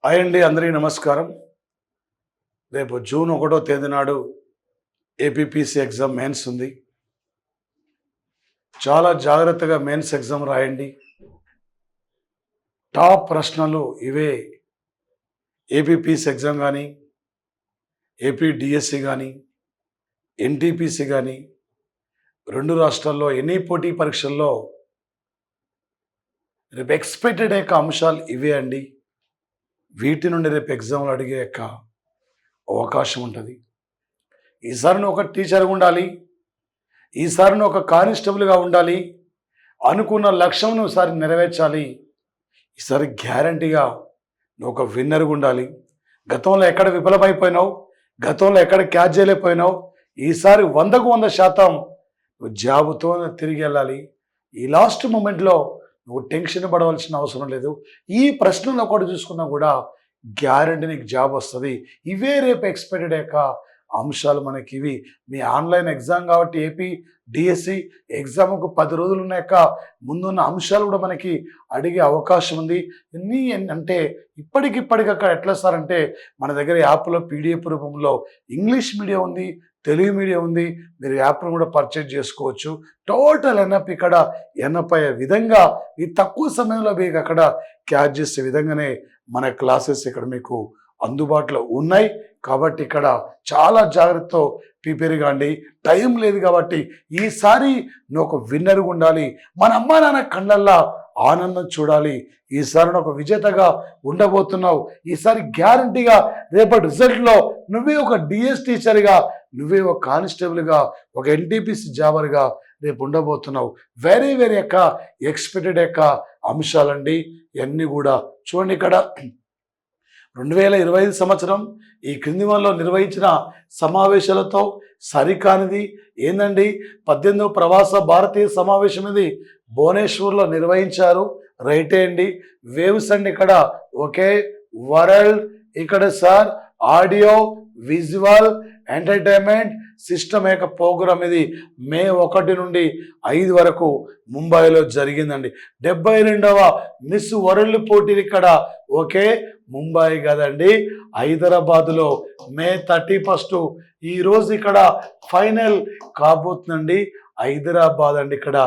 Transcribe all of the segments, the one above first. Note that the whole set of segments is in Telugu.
హాయ్ అండి, అందరికీ నమస్కారం. రేపు జూన్ 1వ తేదీ నాడు ఏపీపీసీ ఎగ్జామ్ మెయిన్స్ ఉంది. చాలా జాగ్రత్తగా మెయిన్స్ ఎగ్జామ్ రాయండి. టాప్ ప్రశ్నలు ఇవే. ఏపీపీసీ ఎగ్జామ్ కానీ, ఏపీ డిఎస్సి కానీ, ఎన్టీపీసీ కానీ, రెండు రాష్ట్రాల్లో ఎన్ని పోటీ పరీక్షల్లో రేపు ఎక్స్పెక్టెడ్ యొక్క అంశాలు ఇవే అండి. వీటి నుండి రేపు ఎగ్జామ్లు అడిగే యొక్క అవకాశం ఉంటుంది. ఈసారి నువ్వు ఒక టీచర్గా ఉండాలి, ఈసారి నువ్వు ఒక కానిస్టేబుల్గా ఉండాలి, అనుకున్న లక్ష్యం నువ్వు ఈసారి నెరవేర్చాలి. ఈసారి గ్యారంటీగా నువ్వు ఒక విన్నర్గా ఉండాలి. గతంలో ఎక్కడ విఫలమైపోయినావు, గతంలో ఎక్కడ క్యాచ్ చేయలేకపోయినావు, ఈసారి 100కు 100% నువ్వు జాబుతో తిరిగి వెళ్ళాలి. ఈ లాస్ట్ మూమెంట్లో నువ్వు టెన్షన్ పడవలసిన అవసరం లేదు. ఈ ప్రశ్నలు ఒకటి చూసుకున్నా కూడా గ్యారంటీ నీకు జాబ్ వస్తుంది. ఇవే రేపు ఎక్స్పెక్టెడ్ యొక్క అంశాలు మనకి ఇవి. మీ ఆన్లైన్ ఎగ్జామ్ కాబట్టి ఏపీ డిఎస్సి ఎగ్జామ్కు 10 రోజులు ఉన్నాక ముందున్న అంశాలు కూడా మనకి అడిగే అవకాశం ఉంది. ఎన్ని అంటే ఇప్పటికిప్పటికి అక్కడ ఎట్లా సార్ అంటే మన దగ్గర యాప్లో పీడిఎఫ్ రూపంలో ఇంగ్లీష్ మీడియం ఉంది, తెలుగు మీడియం ఉంది. మీరు యాప్ను కూడా పర్చేజ్ చేసుకోవచ్చు. టోటల్ ఎన్ఎఫ్ ఇక్కడ ఎన్ఎఫ్ అయ్యే విధంగా ఈ తక్కువ సమయంలో మీకు అక్కడ క్యాచ్ చేసే విధంగానే మన క్లాసెస్ ఇక్కడ మీకు అందుబాటులో ఉన్నాయి. కాబట్టి ఇక్కడ చాలా జాగ్రత్తతో ప్రిపేర్ కాండి. టైం లేదు కాబట్టి ఈసారి నువ్వు ఒక విన్నర్గా ఉండాలి. మన అమ్మా నాన్న కళ్ళల్లో ఆనందం చూడాలి. ఈసారి ఒక విజేతగా ఉండబోతున్నావు. ఈసారి గ్యారంటీగా రేపటి రిజల్ట్లో నువ్వే ఒక డిఎస్ టీచర్గా, నువ్వే ఒక కానిస్టేబుల్గా, ఒక ఎన్టీపీసీ జాబర్గా రేపు ఉండబోతున్నావు. వెరీ వెరీ యొక్క ఎక్స్పెక్టెడ్ యొక్క అంశాలండి ఇవన్నీ కూడా. చూడండి ఇక్కడ 2025 సంవత్సరం ఈ క్రింది వనలో నిర్వహించిన సమావేశాలతో సరికానిది ఏందండి. 18వ ప్రవాస భారతీయ సమావేశం ఇది భువనేశ్వర్లో నిర్వహించారు. రైటే అండి. వేవ్స్ అండి ఇక్కడ ఓకే. వరల్డ్ ఇక్కడ sir audio visual entertainment system యొక్క ప్రోగ్రామ్ ఇది మే 1 నుండి 5 వరకు ముంబైలో జరిగిందండి. 72వ మిస్ వరల్డ్ పోటీలు ఇక్కడ ఓకే ముంబై కదండి, హైదరాబాద్లో మే 31 ఈరోజు ఇక్కడ ఫైనల్ కాబోతుందండి. హైదరాబాద్ అండి. ఇక్కడ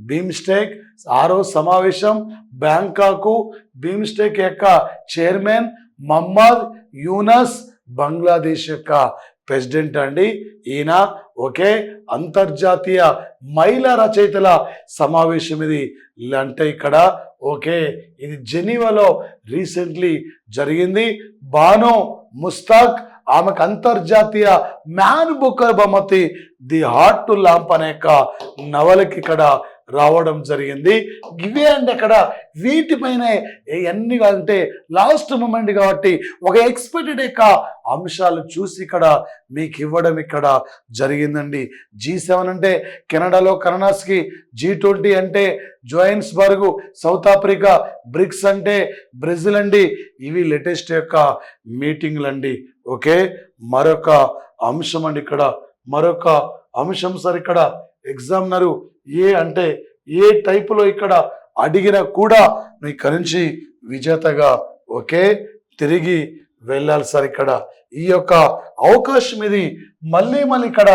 బీమ్స్టెక్ 6వ సమావేశం బ్యాంకాకు. బీమ్స్టెక్ యొక్క చైర్మన్ మహమ్మద్ యూనస్ బంగ్లాదేశ్ యొక్క ప్రెసిడెంట్ అండి ఈయన ఓకే. అంతర్జాతీయ మహిళా రచయితల సమావేశం ఇది అంటే ఇక్కడ ఓకే. ఇది జెనీవాలో రీసెంట్లీ జరిగింది. బానో ముస్తాక్ ఆమెకు అంతర్జాతీయ మ్యాన్ బుకర్ బహుమతి ది హార్ట్ టు ల్యాంప్ అనే నవలకి ఇక్కడ రావడం జరిగింది. ఇవే అండి అక్కడ వీటిపైన అన్ని అంటే లాస్ట్ మూమెంట్ కాబట్టి ఒక ఎక్స్పెక్టెడ్ యొక్క అంశాలు చూసి ఇక్కడ మీకు ఇవ్వడం ఇక్కడ జరిగిందండి. G7 అంటే కెనడాలో కనడాస్కి, G20 అంటే జోహెన్స్బర్గ్ సౌత్ ఆఫ్రికా, బ్రిక్స్ అంటే బ్రెజిల్ అండి. ఇవి లేటెస్ట్ యొక్క మీటింగ్లు అండి ఓకే. మరొక అంశం అండి ఇక్కడ మరొక అంశం సార్. ఇక్కడ ఎగ్జామినరు ఏ అంటే ఏ టైపులో ఇక్కడ అడిగినా కూడా నువ్వు ఇక్కడ నుంచి విజేతగా ఓకే తిరిగి వెళ్ళాలి సార్. ఇక్కడ ఈ యొక్క అవకాశం ఇది మళ్ళీ ఇక్కడ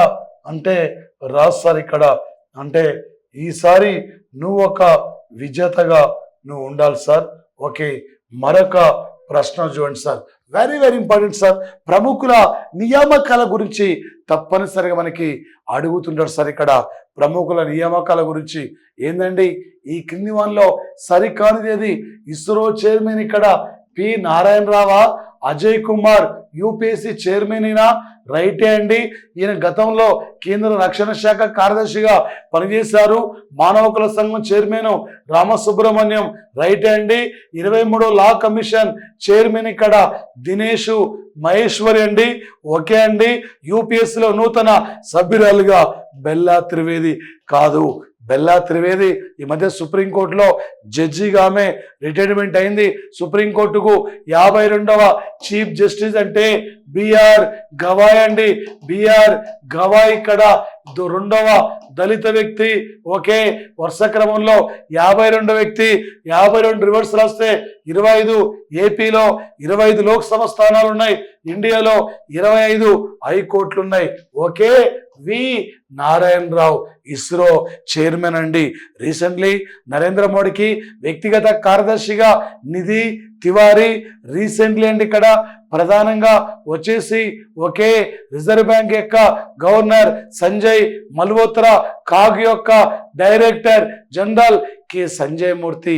అంటే రాదు సార్. ఇక్కడ అంటే ఈసారి నువ్వు ఒక విజేతగా నువ్వు ఉండాలి సార్ ఓకే. మరొక ప్రశ్న చూడండి sir, very very important sir. ప్రముఖుల నియామకాల గురించి తప్పనిసరిగా మనకి అడుగుతుంటారు సార్. ఇక్కడ ప్రముఖుల నియామకాల గురించి ఏందండి ఈ క్రింది వన్లో సరికానిది ఏది? ఇస్రో చైర్మన్ ఇక్కడ పి నారాయణరావా, అజయ్ కుమార్ యూపీఎస్సీ చైర్మన్ అయినా రైటే అండి. ఈయన గతంలో కేంద్ర రక్షణ శాఖ కార్యదర్శిగా పనిచేశారు. మానవ హక్కుల సంఘం చైర్మన్ రామసుబ్రహ్మణ్యం రైటే అండి. 23వ లా కమిషన్ చైర్మన్ ఇక్కడ దినేష్ మహేశ్వరి అండి ఓకే అండి. యూపీఎస్సీలో నూతన సభ్యురాలుగా బెల్లా త్రివేది కాదు బెల్లా త్రివేది ఈ మధ్య సుప్రీంకోర్టులో జడ్జిగా ఆమె రిటైర్మెంట్ అయింది. సుప్రీంకోర్టుకు 52వ చీఫ్ జస్టిస్ అంటే బిఆర్ గవాయ్ అండి. బిఆర్ గవాయ్ ఇక్కడ రెండవ దళిత వ్యక్తి. ఒకే వరుస క్రమంలో 52 వ్యక్తి, 52 రివర్స్ రాస్తే 25, ఏపీలో 25 లోక్సభ స్థానాలు ఉన్నాయి, ఇండియాలో 25 హైకోర్టులు ఉన్నాయి. ఒకే వి నారాయణరావు ఇస్రో చైర్మన్ అండి. రీసెంట్లీ నరేంద్ర మోడీకి వ్యక్తిగత కార్యదర్శిగా నిధి తివారీ రీసెంట్లీ అండి ఇక్కడ ప్రధానంగా వచ్చేసి ఒకే రిజర్వ్ బ్యాంక్ యొక్క గవర్నర్ సంజయ్ మల్హోత్రా, కాగ్ యొక్క director general K Sanjay Murthy,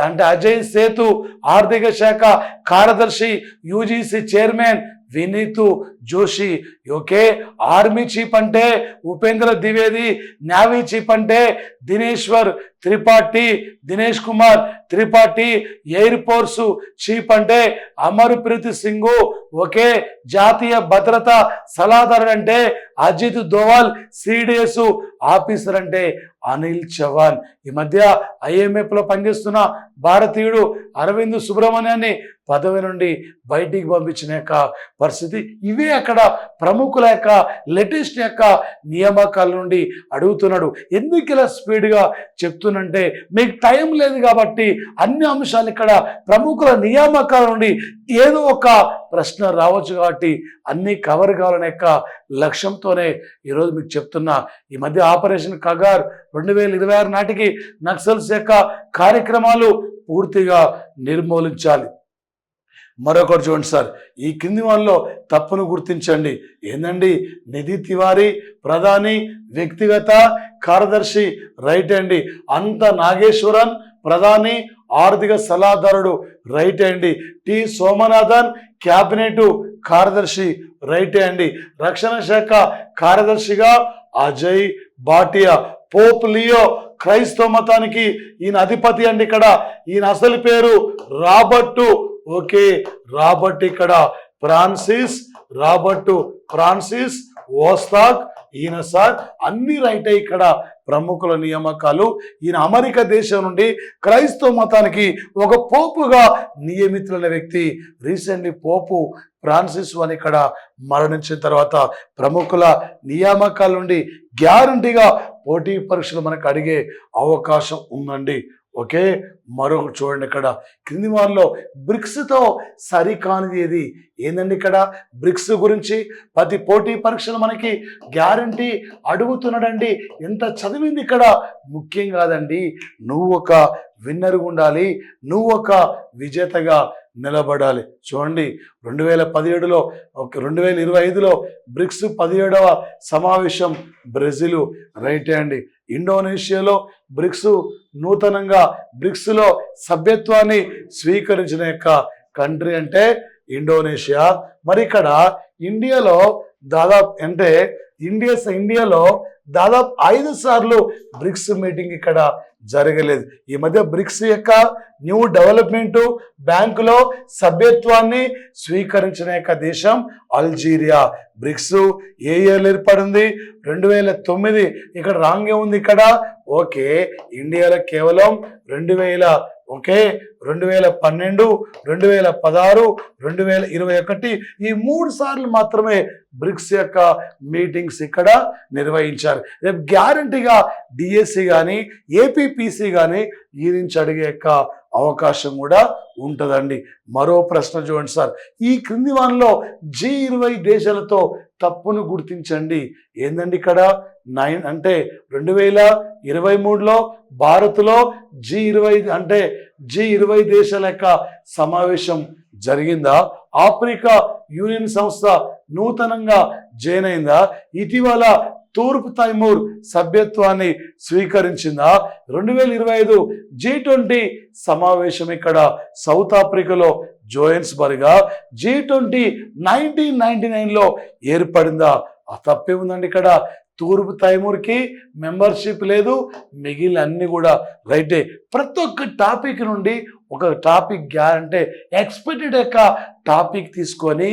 అంటే అజయ్ సేతు ఆర్థిక శాఖ కార్యదర్శి, UGC chairman Vineet Joshi, okay army chief అంటే ఉపేంద్ర ద్వివేది, నేవీ చీఫ్ అంటే Dinesh Kumar Tripathi, air force chief అంటే అమర్ప్రీత్ సింగ్, ఒకే జాతీయ భద్రతా సలహాదారు అంటే అజిత్ దోవల్, సిడిఎస్ ఆఫీసర్ అంటే అనిల్ చవాన్. ఈ మధ్య IMF లో పనిచేస్తున్న భారతీయుడు అరవింద్ సుబ్రహ్మణ్యాన్ని పదవి నుండి బయటికి పంపించిన యొక్క పరిస్థితి. ఇవే అక్కడ ప్రముఖుల యొక్క లేటెస్ట్ యొక్క నియామకాల నుండి అడుగుతున్నాడు. ఎందుకు ఇలా స్పీడ్గా చెప్తున్నంటే మీకు టైం లేదు కాబట్టి అన్ని అంశాలు ఇక్కడ ప్రముఖుల నియామకాల నుండి ఏదో ఒక ప్రశ్న రావచ్చు కాబట్టి అన్ని కవర్ కావాలనే యొక్క లక్ష్యంతోనే ఈరోజు మీకు చెప్తున్నా. ఈ మధ్య ఆపరేషన్ కగార్ 2026 నాటికి నక్సల్స్ యొక్క కార్యక్రమాలు పూర్తిగా నిర్మూలించాలి. మరొకటి చూడండి సార్, ఈ కింది వాళ్ళలో తప్పును గుర్తించండి. ఏందండి, నిధి తివారీ ప్రధాని వ్యక్తిగత కార్యదర్శి రైట్ అండి. అంత నాగేశ్వరన్ ప్రధాని ఆర్థిక సలహాదారుడు రైట్ అండి. టి సోమనాథన్ క్యాబినెట్ కార్యదర్శి రైట్ అండి. రక్షణ శాఖ కార్యదర్శిగా అజయ్ భాటియా. పోప్ లియో క్రైస్తవ మతానికి ఈయన అధిపతి అండి. ఇక్కడ ఈయన అసలు పేరు రాబర్ట్, ఓకే రాబర్ట్ ఇక్కడ ఫ్రాన్సిస్ ఓస్తాక్. ఈయన సార్ అన్ని రైట్ ఇక్కడ ప్రముఖుల నియామకాలు. ఈయన అమెరికా దేశం నుండి క్రైస్తవ మతానికి ఒక పోపుగా నియమితులైన వ్యక్తి. రీసెంట్లీ పోపు ఫ్రాన్సిస్ అని ఇక్కడ మరణించిన తర్వాత ప్రముఖుల నియామకాల నుండి గ్యారంటీగా పోటీ పరీక్షలు మనకు అడిగే అవకాశం ఉందండి. ఓకే మరొకటి చూడండి, ఇక్కడ క్రింది వారిలో బ్రిక్స్తో సరికానిది ఏది? ఏందండి ఇక్కడ బ్రిక్స్ గురించి ప్రతి పోటీ పరీక్షలు మనకి గ్యారంటీ అడుగుతున్నాడండి. ఎంత చదివింది ఇక్కడ ముఖ్యం కాదండి. నువ్వు ఒక విన్నర్గా ఉండాలి, నువ్వు ఒక విజేతగా నిలబడాలి. చూడండి 2017లో 2025లో బ్రిక్స్ 17వ సమావేశం బ్రెజిల్ రైట్ అండి. ఇండోనేషియాలో బ్రిక్స్ నూతనంగా బ్రిక్స్లో సభ్యత్వాన్ని స్వీకరించిన యొక్క కంట్రీ అంటే ఇండోనేషియా. మరి ఇక్కడ ఇండియాలో దాదాపు అంటే ఇండియాలో దాదాపు 5 సార్లు బ్రిక్స్ మీటింగ్ ఇక్కడ జరగలేదు. ఈ మధ్య బ్రిక్స్ యొక్క న్యూ డెవలప్మెంట్ బ్యాంకులో సభ్యత్వాన్ని స్వీకరించిన యొక్క దేశం అల్జీరియా. బ్రిక్స్ ఏ ఇయర్లో ఏర్పడింది? 2009. ఇక్కడ రాంగే ఉంది ఇక్కడ. ఓకే ఇండియాలో కేవలం 2000 ఓకే 2012, 2016, 2021 ఈ 3 సార్లు మాత్రమే బ్రిక్స్ యొక్క మీటింగ్స్ ఇక్కడ నిర్వహించారు. రేపు గ్యారంటీగా డిఎస్సి కానీ ఏపీపీసీ కానీ ఈ నుంచి అడిగే యొక్క అవకాశం కూడా ఉంటుందండి. మరో ప్రశ్న చూడండి సార్, ఈ క్రింది వారిలో G20 దేశాలతో తప్పును గుర్తించండి. ఏందండి ఇక్కడ 9 అంటే 2023లో భారత్లో G20 దేశాల యొక్క సమావేశం జరిగిందా? ఆఫ్రికా యూనియన్ సంస్థ నూతనంగా జాయిన్ అయిందా? ఇటీవల తూర్పు తైమూర్ సభ్యత్వాన్ని స్వీకరించిందా? 2025 G20 సమావేశం ఇక్కడ సౌత్ ఆఫ్రికాలో జోహెన్స్బర్గ్గా. G20 1999లో ఏర్పడిందా? తప్పే ఉందండి ఇక్కడ. తూర్పు తైమూర్కి మెంబర్షిప్ లేదు, మిగిలిన అన్ని కూడా రైటే. ప్రతి ఒక్క టాపిక్ నుండి ఒక టాపిక్ అంటే ఎక్స్పెక్టెడ్ యొక్క టాపిక్ తీసుకొని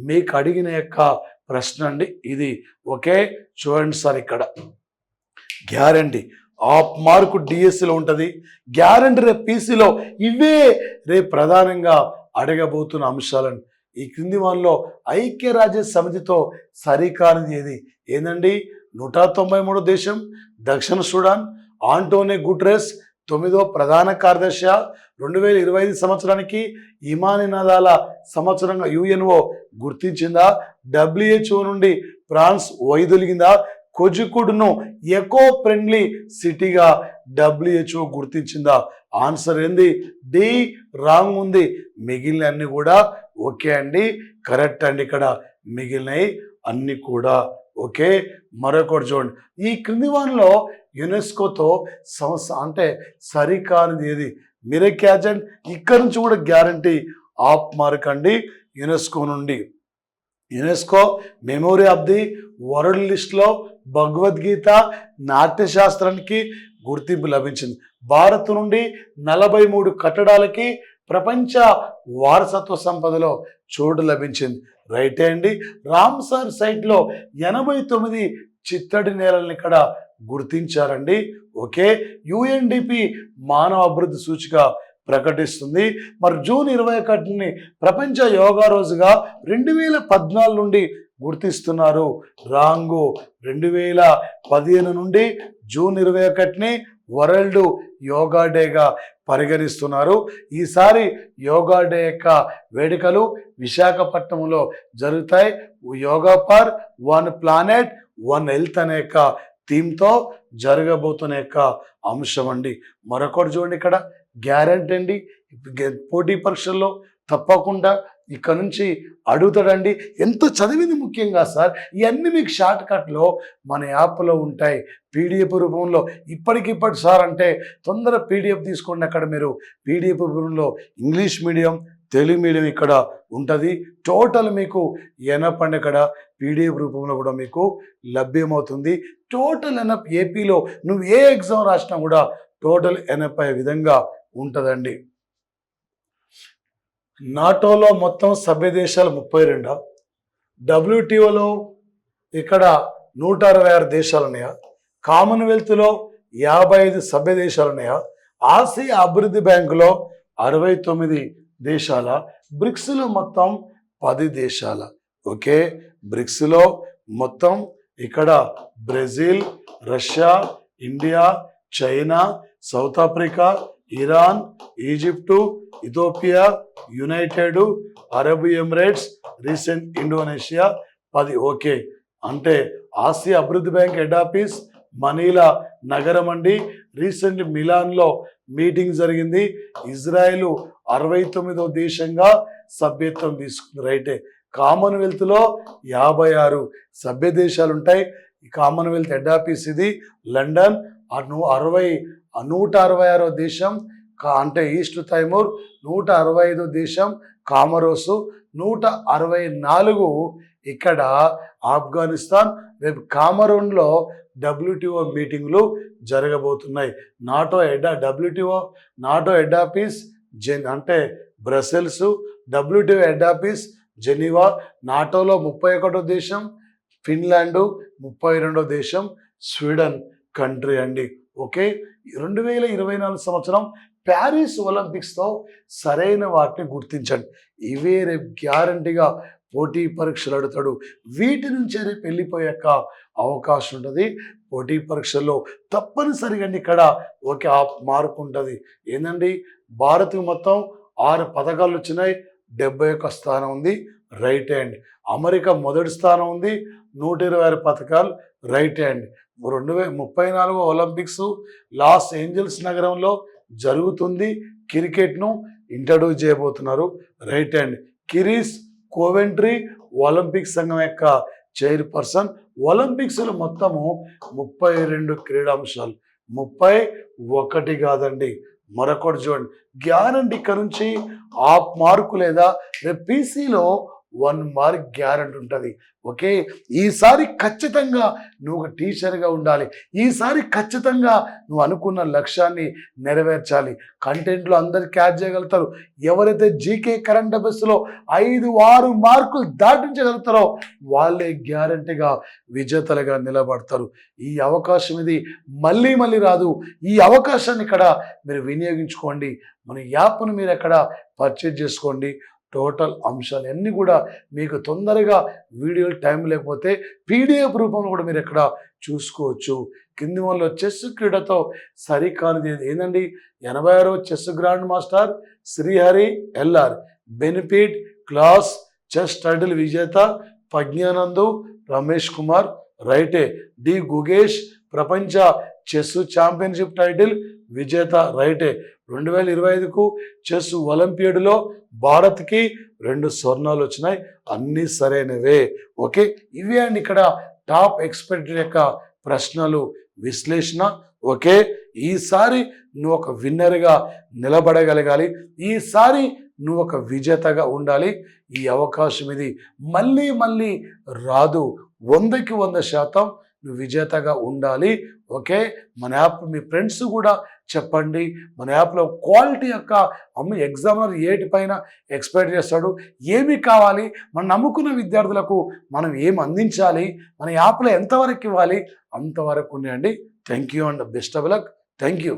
మీకు అడిగిన యొక్క ప్రశ్న అండి ఇది. ఓకే చూడండి సార్, ఇక్కడ గ్యారంటీ హాఫ్ మార్కు డిఎస్సిలో ఉంటుంది. గ్యారంటీ రేపు పీసీలో ఇవే రేపు ప్రధానంగా అడగబోతున్న అంశాలను. ఈ క్రింది వానిలో ఐక్యరాజ్య సమితితో సరికానిది ఏది? ఏందండి? 193 దేశం దక్షిణ సుడాన్. ఆంటోనే గుటెరస్ 9వ ప్రధాన కార్యదర్శి. 2025 సంవత్సరానికి ఇమానినాదాల సంవత్సరంగా యుఎన్ఓ గుర్తించిందా? WHO నుండి ఫ్రాన్స్ వైదొలిగిందా? కోజికోడ్ను ఎకో ఫ్రెండ్లీ సిటీగా WHO గుర్తించిందా? ఆన్సర్ ఏంది? డి రాంగ్ ఉంది. మిగిలిన అన్ని కూడా ఓకే అండి, కరెక్ట్ అండి. ఇక్కడ మిగిలినవి అన్ని కూడా ఓకే. మరొకటి చూడండి, ఈ క్రింది వానిలో యునెస్కోతో అంటే సరికానిది ఏది? మిరక్యాజెంట్ ఇక్కడ నుంచి కూడా గ్యారంటీ ఆఫ్ మార్క్ అండి యునెస్కో నుండి. UNESCO memory of the world లిస్ట్లో భగవద్గీత నాట్యశాస్త్రానికి గుర్తింపు లభించింది. భారత్ నుండి 43 కట్టడాలకి ప్రపంచ వారసత్వ సంపదలో చోటు లభించింది. రైటే అండి. రామ్సార్ సైట్లో 89 చిత్తడి నేలని ఇక్కడ గుర్తించారండి. ఓకే. యుఎన్డిపి మానవ అభివృద్ధి సూచిక ప్రకటిస్తుంది. మరి జూన్ 21ని ప్రపంచ యోగా రోజుగా 2014 నుండి గుర్తిస్తున్నారు. రాంగు. 2015 నుండి జూన్ 21ని వరల్డ్ యోగా డేగా పరిగణిస్తున్నారు. ఈసారి యోగా డే యొక్క వేడుకలు విశాఖపట్నంలో జరుగుతాయి. Yoga for one planet one health అనే యొక్క థీమ్తో జరగబోతున్న యొక్క అంశం అండి. మరొకటి చూడండి, ఇక్కడ గ్యారంటీ అండి, పోటీ పరీక్షల్లో తప్పకుండా ఇక్కడ నుంచి అడుగుతాడండి. ఎంత చదివింది ముఖ్యంగా సార్, ఇవన్నీ మీకు షార్ట్ కట్లో మన యాప్లో ఉంటాయి పీడిఎఫ్ రూపంలో. ఇప్పటికిప్పటి సార్ అంటే తొందర పీడిఎఫ్ తీసుకోండి. అక్కడ మీరు పీడిఎఫ్ రూపంలో ఇంగ్లీష్ మీడియం, తెలుగు మీడియం ఇక్కడ ఉంటుంది. టోటల్ మీకు ఎనపండి ఇక్కడ పీడిఎఫ్ రూపంలో కూడా మీకు లభ్యమవుతుంది. టోటల్ ఎనప్ ఏపీలో నువ్వు ఏ ఎగ్జామ్ రాసినా కూడా టోటల్ ఎనప్ అయ్యే విధంగా ఉంటుందండి. నాటోలో మొత్తం సభ్య దేశాలు 32. WTOలో ఇక్కడ 166 దేశాలు ఉన్నాయా? కామన్వెల్త్లో 55 సభ్య దేశాలు ఉన్నాయా? ఆసియా అభివృద్ధి బ్యాంకులో 69 దేశాల? బ్రిక్స్లో మొత్తం 10 దేశాల. ఓకే. బ్రిక్స్లో మొత్తం ఇక్కడ Brazil, Russia, India, China, south Africa, Iran, Egypt, Ethiopia, United Arab Emirates, recent Indonesia 10. Okay. అంటే ఆసియా అభివృద్ధి బ్యాంక్ హెడ్ ఆఫీస్ మనీలా నగరం అండి. రీసెంట్ మిలాన్లో మీటింగ్ జరిగింది. ఇజ్రాయెల్ 69వ దేశంగా సభ్యత్వం తీసుకుంది. రైటే. కామన్వెల్త్లో 56 సభ్య దేశాలు ఉంటాయి. ఈ కామన్వెల్త్ హెడ్ ఆఫీస్ ఇది లండన్. 166వ దేశం అంటే ఈస్ట్ తైమూర్. 165వ దేశం కామరోసు. 164 ఇక్కడ ఆఫ్ఘనిస్తాన్. రేపు కామరూన్లో WTO మీటింగ్లు జరగబోతున్నాయి. WTO నాటో హెడ్ ఆఫీస్ అంటే Brussels. WTO head office Geneva. నాటోలో 31వ దేశం ఫిన్లాండ్. 32వ దేశం స్వీడన్ కంట్రీ అండి. ఓకే. 2024 సంవత్సరం ప్యారిస్ ఒలింపిక్స్తో సరైన వాటిని గుర్తించండి. ఇవే రేపు గ్యారంటీగా పోటీ పరీక్షలు అడుగుతాడు. వీటి నుంచి రేపు వెళ్ళిపోయాక అవకాశం ఉంటుంది. పోటీ పరీక్షల్లో తప్పనిసరిగా ఇక్కడ ఒక మార్కు ఉంటుంది. ఏంటండి? భారత్కు మొత్తం 6 పథకాలు వచ్చినాయి. 71 స్థానం ఉంది. Right hand. అమెరికా మొదటి స్థానం ఉంది. 126 పథకాలు. Right hand. 2034 Olympics Los Angeles నగరంలో జరుగుతుంది. క్రికెట్ను ఇంట్రడ్యూస్ చేయబోతున్నారు. Right hand. Kirsty Coventry Olympic సంఘం యొక్క చైర్పర్సన్. ఒలింపిక్స్లో మొత్తము 32 క్రీడాంశాలు. 31 కాదండి. మరొకటి చూడండి, గ్యారంటీ ఇక్కడ నుంచి హాఫ్ మార్కు లేదా రేపు పీసీలో 1 మార్క్ గ్యారెంటీ ఉంటుంది. ఓకే, ఈసారి ఖచ్చితంగా నువ్వు ఒక టీచర్గా ఉండాలి. ఈసారి ఖచ్చితంగా నువ్వు అనుకున్న లక్ష్యాన్ని నెరవేర్చాలి. కంటెంట్లో అందరు క్యాచ్ చేయగలుగుతారు. ఎవరైతే జీకే కరెంట్ అఫైర్స్లో 5-6 మార్కులు దాటించగలుగుతారో వాళ్ళే గ్యారెంటీగా విజేతలుగా నిలబడతారు. ఈ అవకాశం ఇది మళ్ళీ మళ్ళీ రాదు. ఈ అవకాశాన్ని ఇక్కడ మీరు వినియోగించుకోండి. మన యాప్ను మీరు ఎక్కడ పర్చేజ్ చేసుకోండి. టోటల్ అంశాలు అన్నీ కూడా మీకు తొందరగా వీడియోలు టైం లేకపోతే పీడిఎఫ్ రూపంలో కూడా మీరు ఎక్కడ చూసుకోవచ్చు. కింది వన్లో చెస్ క్రీడతో సరికానిది ఏందండి? 86వ chess grand master Srihari LR benefit class chess title విజేత ప్రజ్ఞానందు రమేష్ కుమార్ రైటే. డి గుగేష్ ప్రపంచ చెస్ ఛాంపియన్షిప్ టైటిల్ విజేత రైటే. 2025కు చెస్ ఒలింపియాడ్లో భారత్కి 2 స్వర్ణాలు వచ్చినాయి. అన్నీ సరైనవే. ఓకే, ఇవే అండి ఇక్కడ టాప్ ఎక్స్పెక్టెడ్ యొక్క ప్రశ్నలు విశ్లేషణ. ఓకే, ఈసారి నువ్వు ఒక విన్నర్గా నిలబడగలగాలి. ఈసారి నువ్వు ఒక విజేతగా ఉండాలి. ఈ అవకాశం ఇది మళ్ళీ మళ్ళీ రాదు. 100కి 100% నువ్వు విజేతగా ఉండాలి. ఓకే, మన యాప్ మీ ఫ్రెండ్స్ కూడా చెప్పండి. మన యాప్లో క్వాలిటీ యొక్క ఎగ్జామినర్ 8 పైన ఎక్స్పెక్ట్ చేస్తాడు. ఏమి కావాలి, మనం నమ్ముకున్న విద్యార్థులకు మనం ఏం అందించాలి, మన యాప్లో ఎంతవరకు ఇవ్వాలి అంతవరకు ఉన్నాయండి. Thank you and best of luck. Thank you.